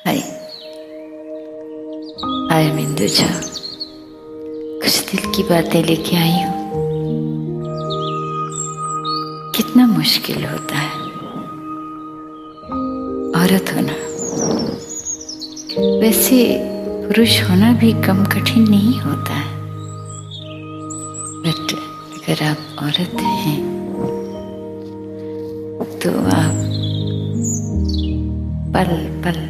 Hi, I am Induja. कुछ दिल की बातें लेके आई हूँ। कितना मुश्किल होता है औरत होना। वैसे पुरुष होना भी कम कठिन नहीं होता है, बट अगर आप औरत हैं तो आप पल पल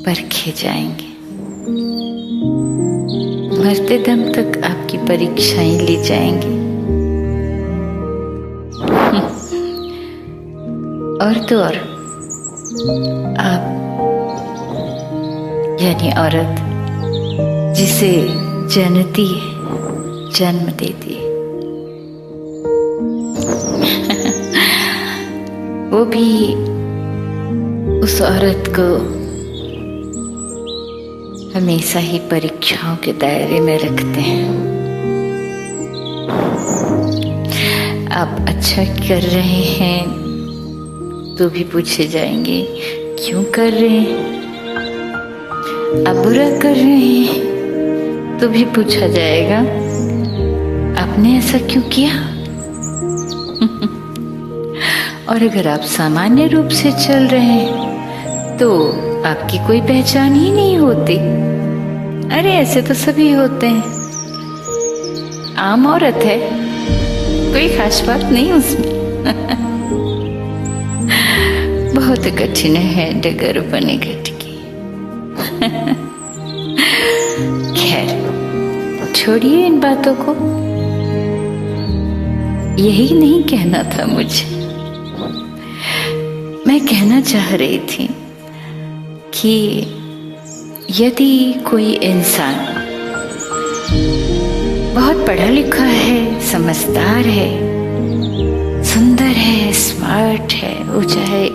परखे जाएंगे। मरते दम तक आपकी परीक्षाएं ली जाएंगी। और तो और आप यानी औरत जिसे जनती है, जन्म देती है, वो भी उस औरत को हमेशा ही परीक्षाओं के दायरे में रखते हैं। आप अच्छा कर रहे हैं तो भी पूछे जाएंगे क्यों कर रहे हैं। आप बुरा कर रहे हैं तो भी पूछा जाएगा आपने ऐसा क्यों किया। और अगर आप सामान्य रूप से चल रहे हैं तो आपकी कोई पहचान ही नहीं होती। अरे ऐसे तो सभी होते हैं, आम औरत है, कोई खास बात नहीं उसमें। बहुत कठिन है डगर बने घटकी। खैर छोड़िए इन बातों को, यही नहीं कहना था मुझे। मैं कहना चाह रही थी कि यदि कोई इंसान बहुत पढ़ा लिखा है, समझदार है, सुंदर है, स्मार्ट है, वो चाहे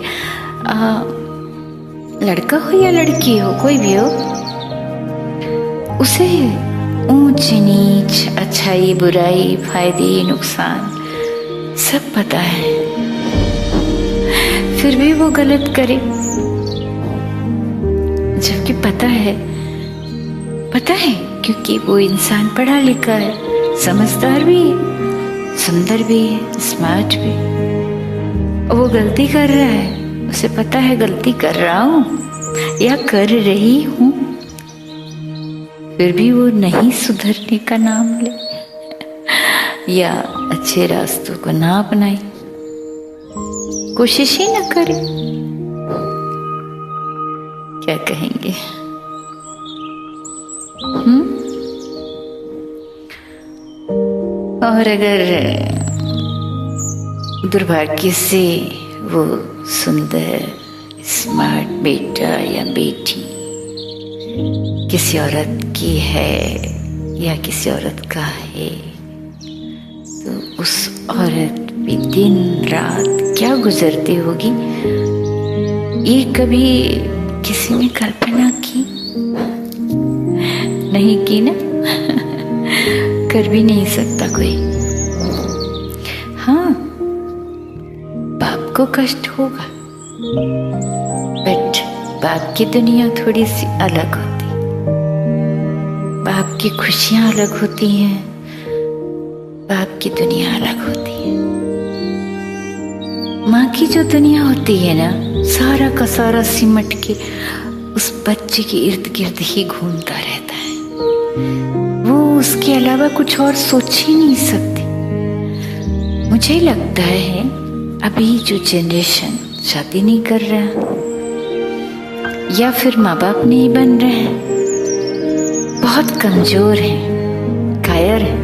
लड़का हो या लड़की हो, कोई भी हो, उसे ऊंच नीच, अच्छाई बुराई, फायदे नुकसान सब पता है, फिर भी वो गलत करे। जबकि पता है क्योंकि वो इंसान पढ़ा लिखा है, समझदार भी है, सुंदर भी है, स्मार्ट भी। और वो गलती कर रहा है, उसे पता है गलती कर रहा हूं या कर रही हूं, फिर भी वो नहीं सुधरने का नाम ले या अच्छे रास्तों को ना अपनाए, कोशिश ही न करे। क्या कहेंगे? और अगर दुर्भाग्य से वो सुंदर स्मार्ट बेटा या बेटी किसी औरत की है या किसी औरत का है, तो उस औरत पे दिन रात क्या गुजरती होगी, ये कभी किसी ने कल्पना की? नहीं की ना। कर भी नहीं सकता कोई। हाँ, बाप को कष्ट होगा, बट बाप की दुनिया थोड़ी सी अलग होती। बाप की खुशियां अलग होती हैं, बाप की दुनिया अलग होती है। माँ की जो दुनिया होती है ना, सारा का सारा सिमट के उस बच्चे के इर्द गिर्द ही घूमता रहता है। वो उसके अलावा कुछ और सोच ही नहीं सकती। मुझे लगता है अभी जो जनरेशन शादी नहीं कर रहा या फिर माँ बाप नहीं बन रहे हैं, बहुत कमजोर है, कायर है।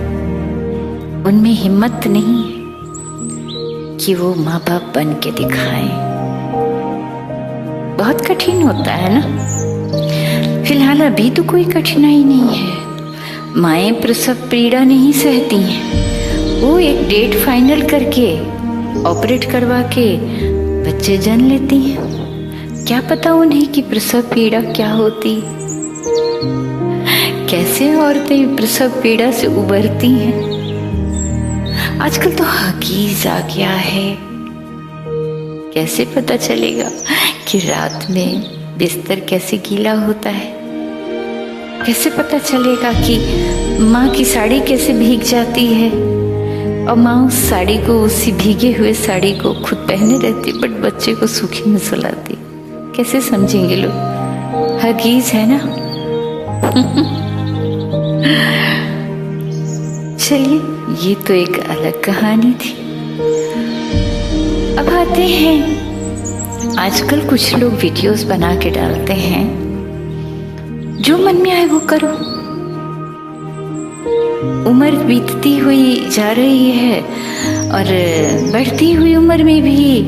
उनमें हिम्मत नहीं है कि वो माँ बाप बन के दिखाएं। बहुत कठिन होता है ना। फिलहाल अभी तो कोई कठिनाई नहीं है। माएं प्रसव पीड़ा नहीं सहती हैं, वो एक डेट फाइनल करके ऑपरेट करवा के बच्चे जन्म लेती हैं। क्या पता उन्हें कि प्रसव पीड़ा क्या होती, कैसे औरतें प्रसव पीड़ा से उबरती हैं। आजकल तो हकीज आ गया है, कैसे पता चलेगा कि रात में बिस्तर कैसे गीला होता है, कैसे पता चलेगा कि माँ की साड़ी कैसे भीग जाती है और माँ उस साड़ी को, उसी भीगे हुए साड़ी को खुद पहने रहती बट बच्चे को सूखी में सुलाती। कैसे समझेंगे लोग? हरगिज है ना। चलिए, ये तो एक अलग कहानी थी। अब आते हैं, आजकल कुछ लोग वीडियोस बना के डालते हैं, जो मन में आए वो करो। उम्र बीतती हुई जा रही है और बढ़ती हुई उम्र में भी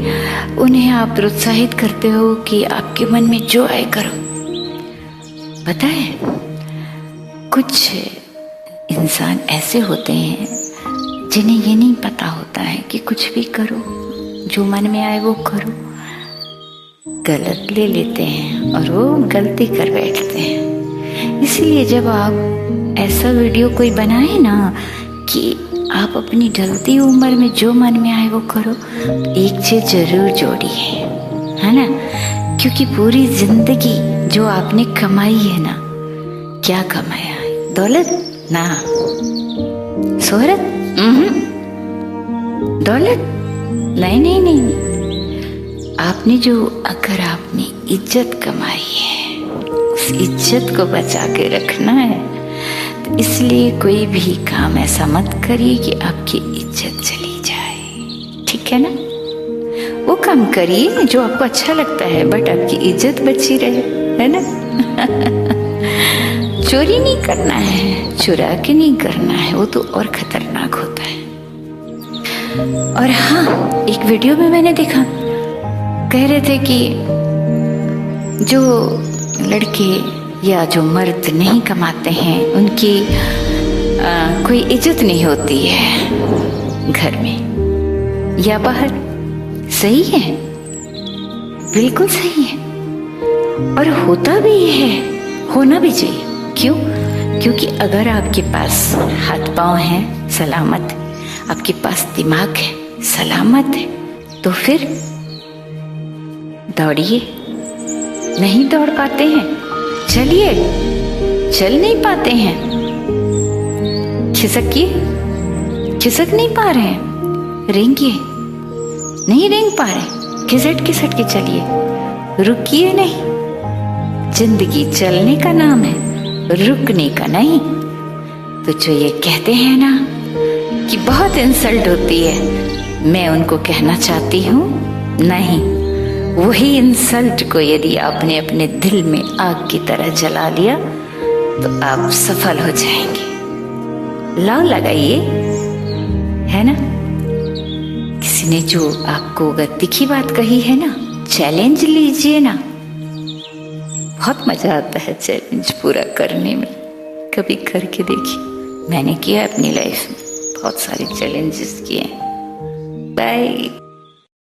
उन्हें आप प्रोत्साहित करते हो कि आपके मन में जो आए करो। पता है, कुछ इंसान ऐसे होते हैं जिन्हें ये नहीं पता होता है कि कुछ भी करो, जो मन में आए वो करो। गलत ले लेते हैं और वो गलती कर बैठते हैं। इसीलिए जब आप ऐसा वीडियो कोई बनाए ना कि आप अपनी ढलती उम्र में जो मन में आए वो करो, एक चीज जरूर जोड़िए, है ना। क्योंकि पूरी जिंदगी जो आपने कमाई है ना, क्या कमाया है? दौलत ना, शोहरत, दौलत नहीं नहीं नहीं। आपने जो, अगर आपने इज्जत कमाई है, उस इज्जत को बचा के रखना है। तो इसलिए कोई भी काम ऐसा मत करिए कि आपकी इज्जत चली जाए, ठीक है ना। वो काम करिए जो आपको अच्छा लगता है बट आपकी इज्जत बची रहे, है ना। चोरी नहीं करना है, चुरा के नहीं करना है, वो तो और खतरनाक होता है। और हाँ, एक वीडियो में मैंने देखा, कह रहे थे कि जो लड़के या जो मर्द नहीं कमाते हैं उनकी कोई इज्जत नहीं होती है घर में या बाहर। सही है, बिल्कुल सही है, और होता भी है, होना भी चाहिए। क्यों? क्योंकि अगर आपके पास हाथ पांव हैं सलामत, आपके पास दिमाग है सलामत है, तो फिर दौड़िए। नहीं दौड़ पाते हैं, चलिए। चल नहीं पाते हैं, खिसकिए। खिसक नहीं पा रहे हैं, रेंगिए। नहीं रेंग पा रहे, खिसट खिसट के चलिए, रुकिए नहीं। जिंदगी चलने का नाम है, रुकने का नहीं। तो जो ये कहते हैं ना कि बहुत इंसल्ट होती है, मैं उनको कहना चाहती हूँ, नहीं, वही इंसल्ट को यदि आपने अपने दिल में आग की तरह जला लिया तो आप सफल हो जाएंगे। लाव लगाइए, है ना। किसी ने जो आपको अगर तीखी बात कही है ना, चैलेंज लीजिए ना। बहुत मजा आता है चैलेंज पूरा करने में। कभी करके देखिए, मैंने किया अपनी लाइफ में, बहुत सारे चैलेंजेस किए हैं। बाय।